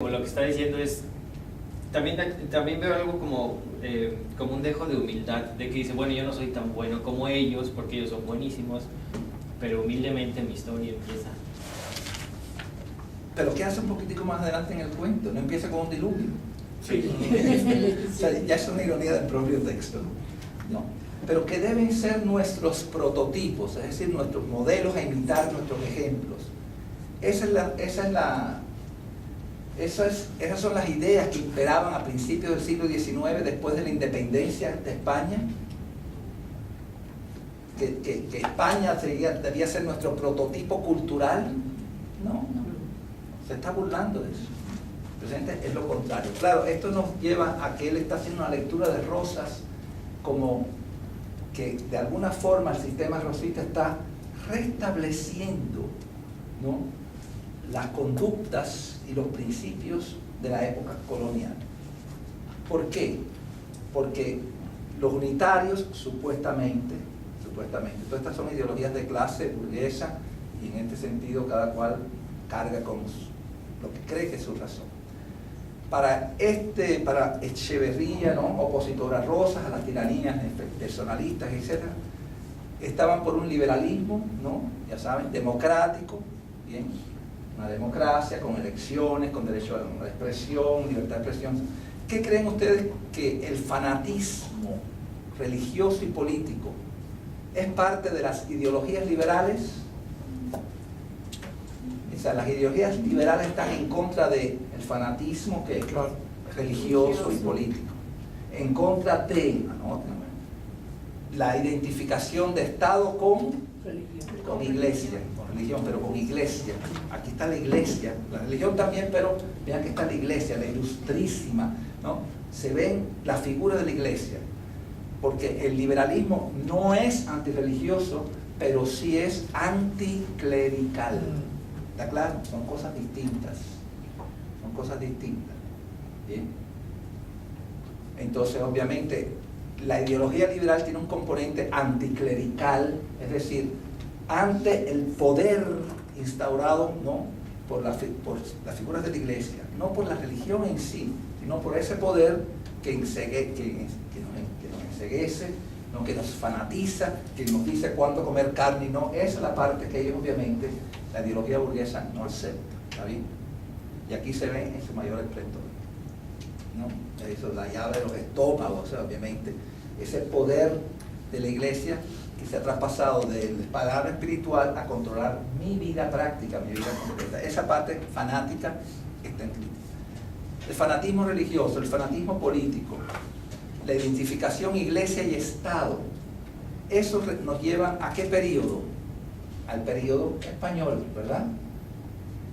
Lo que está diciendo es, también veo algo como un dejo de humildad, de que dice, bueno, yo no soy tan bueno como ellos, porque ellos son buenísimos, pero humildemente mi historia empieza. Pero ¿qué hace un poquitico más adelante en el cuento? No empieza con un diluvio. Sí. O sea, ya es una ironía del propio texto, ¿no? Pero que deben ser nuestros prototipos, es decir, nuestros modelos a imitar, nuestros ejemplos. Esas son las ideas que imperaban a principios del siglo XIX, después de la independencia de España. Que España debía ser nuestro prototipo cultural. No, se está burlando de eso. El presente es lo contrario. Claro, esto nos lleva a que él está haciendo una lectura de Rosas como que de alguna forma el sistema rosista está restableciendo, ¿no?, las conductas y los principios de la época colonial. ¿Por qué? Porque los unitarios, supuestamente, todas estas son ideologías de clase burguesa, y en este sentido cada cual carga con lo que cree que es su razón. Para Echeverría, ¿no?, opositor a Rosas, a las tiranías personalistas, etc., estaban por un liberalismo, ¿no?, ya saben, democrático, bien, una democracia con elecciones, con derecho a la expresión, libertad de expresión. ¿Qué creen ustedes que el fanatismo religioso y político es parte de las ideologías liberales? O sea, las ideologías liberales están en contra del fanatismo que es religioso y político, en contra de la identificación de Estado con iglesia, con religión, pero con iglesia. Aquí está la iglesia, la religión también, pero vean que está la iglesia, la ilustrísima, ¿no? Se ven las figuras de la iglesia, porque el liberalismo no es antirreligioso, pero sí es anticlerical. ¿Está claro? Son cosas distintas. Son cosas distintas. ¿Bien? Entonces, obviamente, la ideología liberal tiene un componente anticlerical, es decir, ante el poder instaurado, ¿no?, por las figuras de la iglesia, no por la religión en sí, sino por ese poder que nos enceguece, ¿no?, que nos fanatiza, que nos dice cuándo comer carne y no. Esa es la parte que ellos, obviamente, la ideología burguesa no acepta. ¿Está bien? Y aquí se ve en su mayor esplendor, ¿no? Eso es la llave de los estómagos, o sea, obviamente, ese poder de la iglesia que se ha traspasado del palabra espiritual a controlar mi vida práctica, mi vida concreta. Esa parte fanática está en crítica. El fanatismo religioso, el fanatismo político, la identificación iglesia y Estado, eso nos lleva ¿a qué periodo? Al periodo español, ¿verdad?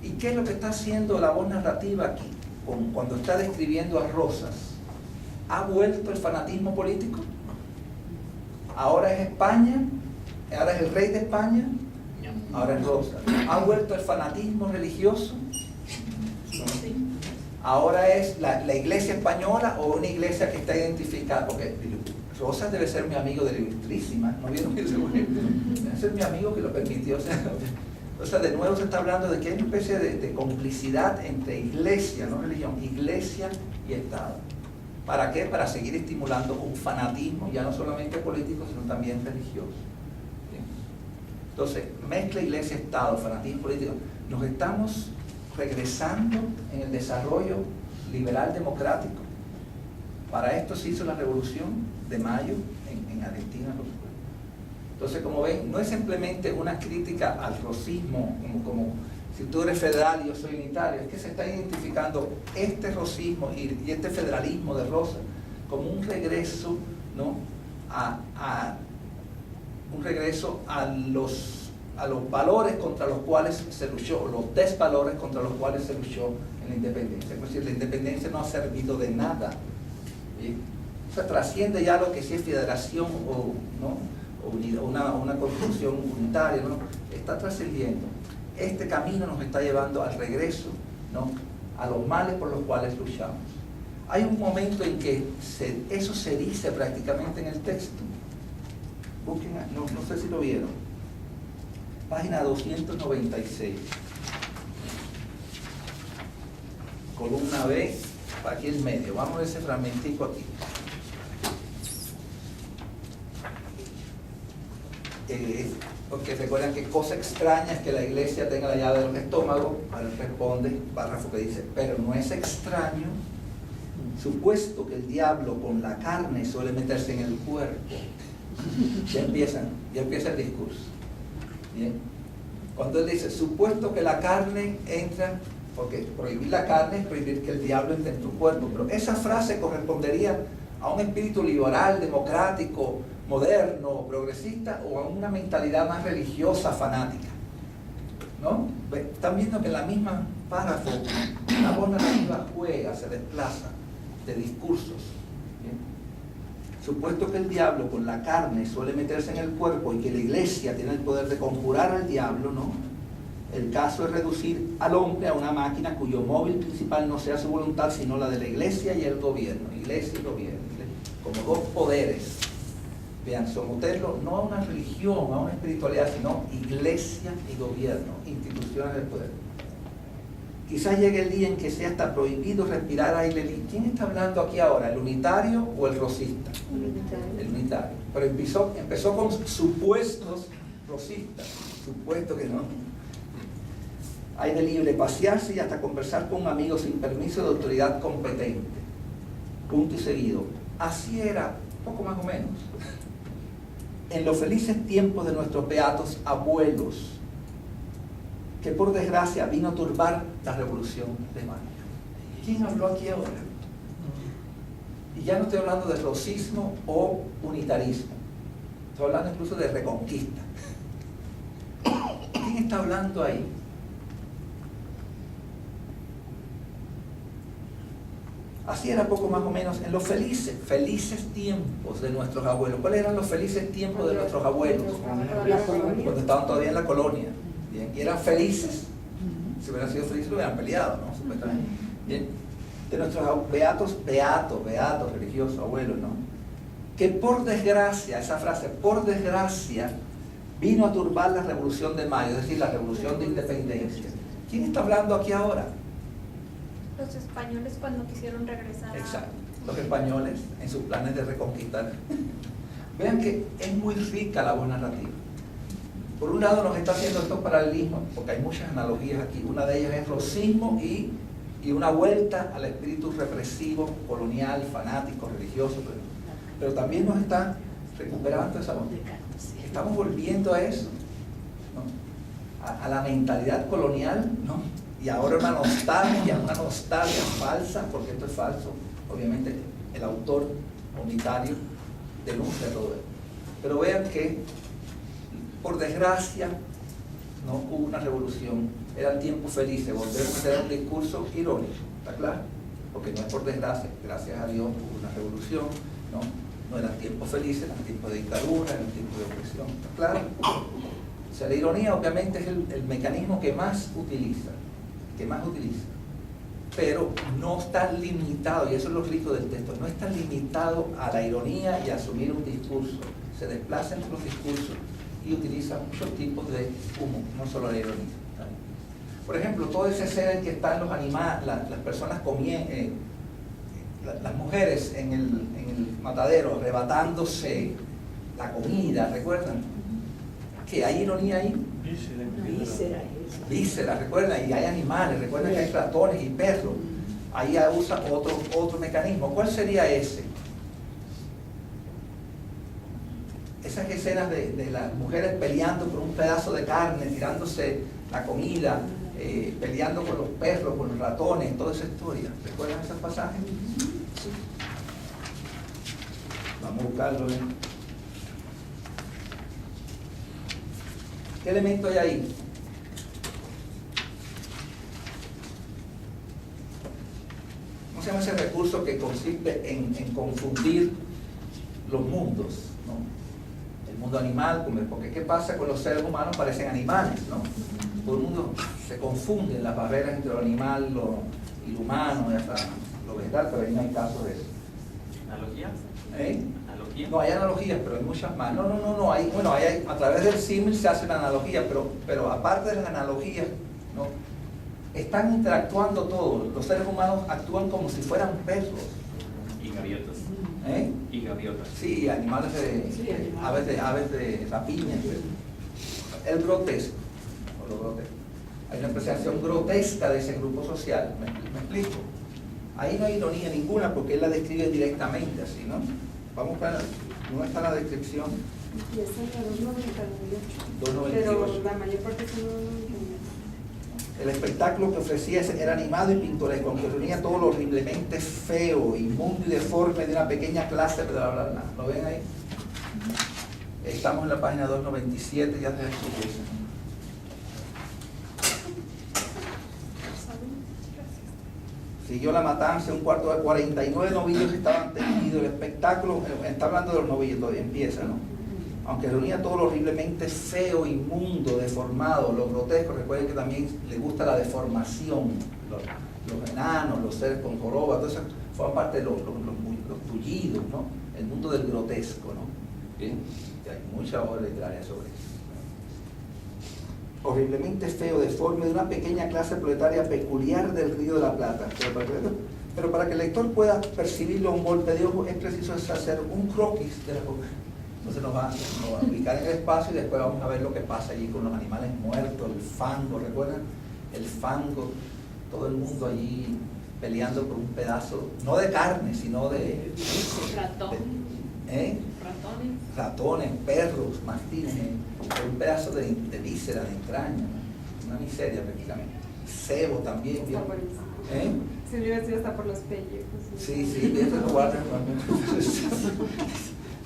¿Y qué es lo que está haciendo la voz narrativa aquí? Cuando está describiendo a Rosas, ¿ha vuelto el fanatismo político? Ahora es España, ahora es el rey de España, ahora es Rosas. ¿Ha vuelto el fanatismo religioso? Ahora es la iglesia española o una iglesia que está identificada, porque Rosas debe ser mi amigo de la Ilustrísima, ¿no vieron ese güey? Debe ser mi amigo que lo permitió. O sea, de nuevo se está hablando de que hay una especie de complicidad entre iglesia, no religión, iglesia y Estado. ¿Para qué? Para seguir estimulando un fanatismo, ya no solamente político, sino también religioso. ¿Bien? Entonces, mezcla iglesia-Estado, fanatismo político. Nos estamos regresando en el desarrollo liberal democrático. Para esto se hizo la Revolución de Mayo en Argentina, por supuesto. Entonces, como ven, no es simplemente una crítica al rosismo, como si tú eres federal y yo soy unitario, es que se está identificando este rosismo y este federalismo de Rosas como un regreso, ¿no?, a los valores contra los cuales se luchó, los desvalores contra los cuales se luchó en la independencia. Es decir, la independencia no ha servido de nada. ¿Sí? O sea, trasciende ya lo que sí es federación o, ¿no?, o una constitución unitaria, ¿no? Está trascendiendo. Este camino nos está llevando al regreso, ¿no?, a los males por los cuales luchamos. Hay un momento en que eso se dice prácticamente en el texto. Busquen, no sé si lo vieron. Página 296. columna B, aquí en medio. Vamos a ver ese fragmentico aquí. Porque recuerdan que cosa extraña es que la iglesia tenga la llave del estómago. Ahora responde, párrafo que dice, pero no es extraño, supuesto que el diablo con la carne suele meterse en el cuerpo. Ya empieza el discurso. Bien. Cuando él dice, supuesto que la carne entra, porque prohibir la carne es prohibir que el diablo entre en tu cuerpo, pero esa frase correspondería a un espíritu liberal, democrático, moderno, progresista, o a una mentalidad más religiosa, fanática, ¿no? Están viendo que en la misma párrafo la voz narrativa juega, se desplaza de discursos. ¿Bien? Supuesto que el diablo con la carne suele meterse en el cuerpo y que la iglesia tiene el poder de conjurar al diablo, ¿no? El caso es reducir al hombre a una máquina cuyo móvil principal no sea su voluntad, sino la de la iglesia y el gobierno. Iglesia y gobierno, como dos poderes. Vean, someterlo no a una religión, a una espiritualidad, sino iglesia y gobierno, instituciones del poder. Quizás llegue el día en que sea hasta prohibido respirar aire limpio. ¿Quién está hablando aquí ahora? ¿El unitario o el rosista? El unitario. Pero empezó con supuestos rosistas. Supuesto que no. Aire libre, pasearse y hasta conversar con un amigo sin permiso de autoridad competente. Punto y seguido. Así era, poco más o menos, en los felices tiempos de nuestros beatos abuelos, que por desgracia vino a turbar la revolución de mayo. ¿Quién habló aquí ahora? Y ya no estoy hablando de rosismo o unitarismo, estoy hablando incluso de reconquista. ¿Quién está hablando ahí? Así era poco más o menos en los felices tiempos de nuestros abuelos. ¿Cuáles eran los felices tiempos de nuestros abuelos? Cuando estaban todavía en la colonia. Bien, y eran felices. Si hubieran sido felices, lo hubieran peleado, ¿no? Supuestamente. Bien, de nuestros beatos religiosos, abuelos, ¿no? Que por desgracia, esa frase, por desgracia, vino a turbar la Revolución de Mayo, es decir, la Revolución de Independencia. ¿Quién está hablando aquí ahora? Los españoles cuando quisieron regresar. Exacto, los españoles en sus planes de reconquistar. Vean que es muy rica la voz narrativa. Por un lado nos está haciendo estos paralelismos, porque hay muchas analogías aquí. Una de ellas es rosismo y una vuelta al espíritu represivo, colonial, fanático, religioso, pero también nos está recuperando esa voz. Estamos volviendo a eso, ¿no? A la mentalidad colonial, ¿no? Y ahora una nostalgia falsa, porque esto es falso. Obviamente el autor unitario denuncia todo esto. Pero vean que, por desgracia, no hubo una revolución. Eran tiempos felices. Volvemos a hacer un discurso irónico, ¿está claro? Porque no es por desgracia. Gracias a Dios hubo una revolución, ¿no? No eran tiempos felices, eran tiempos de dictadura, eran tiempos de opresión, ¿está claro? O sea, la ironía obviamente es el mecanismo que más utiliza, pero no está limitado, y eso es lo rico del texto, no está limitado a la ironía y a asumir un discurso. Se desplaza entre los discursos y utiliza muchos tipos de humor, no solo la ironía. Por ejemplo, toda esa escena en que están los animales, las personas comiendo, las mujeres en el matadero arrebatándose la comida, ¿recuerdan? Que hay ironía ahí. Vísceras, recuerdan, y hay animales, recuerdan que hay ratones y perros. Ahí usa otro mecanismo. ¿Cuál sería ese? Esas escenas de las mujeres peleando por un pedazo de carne, tirándose la comida, peleando con los perros, con los ratones, toda esa historia. ¿Recuerdan esos pasajes? Vamos a buscarlo. ¿Qué elemento hay ahí? ¿Cómo se llama ese recurso que consiste en confundir los mundos, ¿no? El mundo animal, porque ¿qué pasa con los seres humanos? Parecen animales, ¿no? Todo el mundo se confunde en las barreras entre lo animal y lo humano, y hasta lo vegetal, pero ahí no hay caso de eso. ¿Analogías? ¿Analogías? No, hay analogías, pero hay muchas más. No. A través del símil se hace una analogía, pero aparte de las analogías, ¿no? están interactuando todos. Los seres humanos actúan como si fueran perros. Y gaviotas. ¿Eh? Y gaviotas. Sí, animales aves de rapiña. El grotesco, o lo grotesco. Hay una apreciación grotesca de ese grupo social. ¿Me explico? Ahí no hay ironía ninguna porque él la describe directamente así, ¿no? Vamos para, ¿dónde está la descripción? Y esa es la 298. 298. Pero la mayor parte son 298. El espectáculo que ofrecía era animado y pintoresco, aunque reunía todo lo horriblemente feo, inmundo y deforme de una pequeña clase, bla, bla, bla. ¿Lo ven ahí? Estamos en la página 297, ya se descubrió. Siguió la matanza, un cuarto de 49 novillos estaban tendidos. El espectáculo, está hablando de los novillos, todavía empieza, ¿no? Aunque reunía todo lo horriblemente feo, inmundo, deformado, lo grotesco. Recuerden que también le gusta la deformación. Los enanos, los seres con joroba, todo eso forman parte de los tullidos, ¿no? El mundo del grotesco, ¿no? Bien, y hay mucha obra literaria sobre eso. Horriblemente feo, deforme, de una pequeña clase proletaria peculiar del Río de la Plata. Pero para que el lector pueda percibirlo a un golpe de ojo, es preciso hacer un croquis de la cosa. Entonces nos va a ubicar en el espacio y después vamos a ver lo que pasa allí con los animales muertos, el fango, ¿recuerdan? El fango, todo el mundo allí peleando por un pedazo, no de carne, sino de... Ratones, perros, mastines, un pedazo de víscera, de entraña, ¿no? Una miseria prácticamente. Cebo también. Está por eso. Sí, yo decía hasta por los pellejos. Sí, bien lo guardan.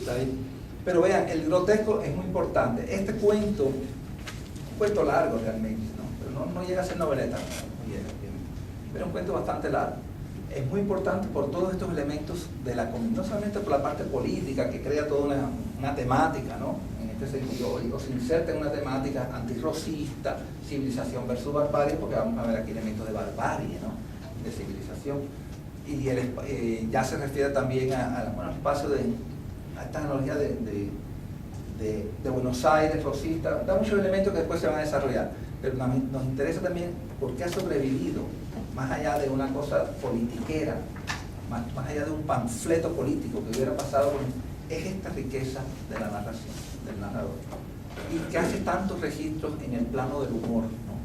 Está bien. Pero vean, el grotesco es muy importante. Este cuento, un cuento largo realmente, ¿no? Pero no llega a ser noveleta, no llega, pero es un cuento bastante largo. Es muy importante por todos estos elementos de la comunidad, no solamente por la parte política que crea toda una temática, ¿no? En este sentido, o se inserta en una temática antirracista, civilización versus barbarie, porque vamos a ver aquí elementos de barbarie, ¿no? De civilización. Y ya se refiere también al espacio a esta analogía de Buenos Aires, racista, da muchos elementos que después se van a desarrollar, pero nos interesa también por qué ha sobrevivido, más allá de una cosa politiquera, más allá de un panfleto político que hubiera pasado, es esta riqueza de la narración, del narrador, y que hace tantos registros en el plano del humor, ¿no?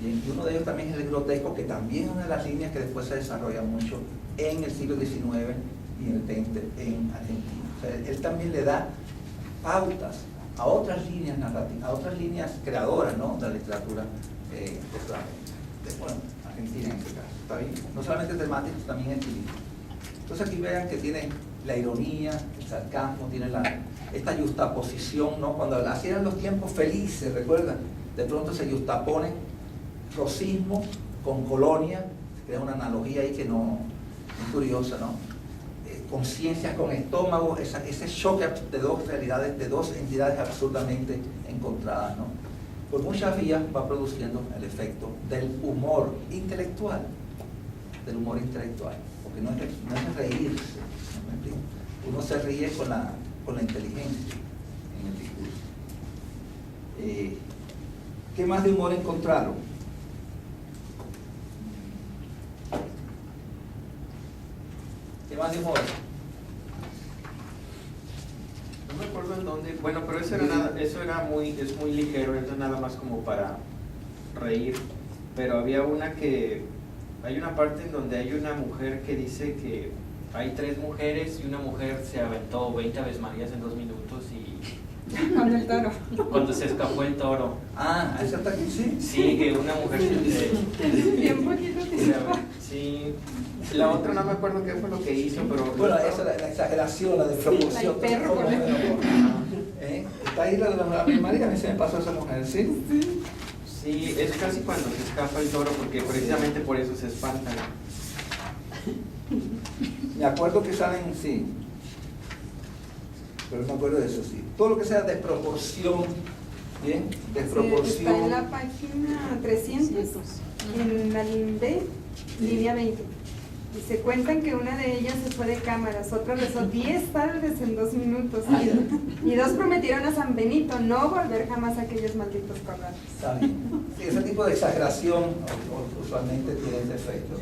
Y uno de ellos también es el grotesco, que también es una de las líneas que después se desarrolla mucho en el siglo XIX y en el XX en Argentina. O sea, él también le da pautas a otras líneas narrativas, a otras líneas creadoras, ¿no? De la literatura bueno, argentina en este caso, ¿está bien? No solamente temático, también estilístico. Entonces aquí vean que tiene la ironía, el sarcasmo, tiene esta yuxtaposición, ¿no? Cuando así eran los tiempos felices, ¿recuerdan? De pronto se yuxtapone rosismo con colonia, se crea una analogía ahí que no es curiosa, ¿no? Conciencias con estómago, ese choque de dos realidades, de dos entidades absurdamente encontradas, ¿no? Por muchas vías va produciendo el efecto del humor intelectual, porque no es de reírse, ¿no? Uno se ríe con la inteligencia en el discurso. ¿Qué más de humor encontraron? ¿Qué más de humor? No me acuerdo en dónde. Bueno, pero es muy ligero, eso es nada más como para reír. Pero había hay una parte en donde hay una mujer que dice que hay 3 mujeres y una mujer se aventó 20 Aves Marías en 2 minutos y... Con el toro. Cuando se escapó el toro. Ah, ¿eso está aquí? Sí. Sí, que una mujer Bien poquito tiempo. Sí. La otra no me acuerdo qué fue lo que hizo, pero... Bueno, esa es la exageración, la desproporción. La perro con Está ahí la de la Ave María, a mí se me pasó esa mujer, ¿sí? Sí, es casi cuando se escapa el toro, porque precisamente por eso se espantan. Me acuerdo que salen, sí. Pero me acuerdo de eso, sí. Todo lo que sea desproporción, ¿bien? Desproporción. Está en la página 300, en la B, línea 20. Y se cuentan que una de ellas se fue de cámaras, otra rezó 10 tardes en 2 minutos. Y 2 prometieron a San Benito no volver jamás a aquellos malditos corrales. Está bien. Sí, ese tipo de exageración usualmente tiene ese efecto.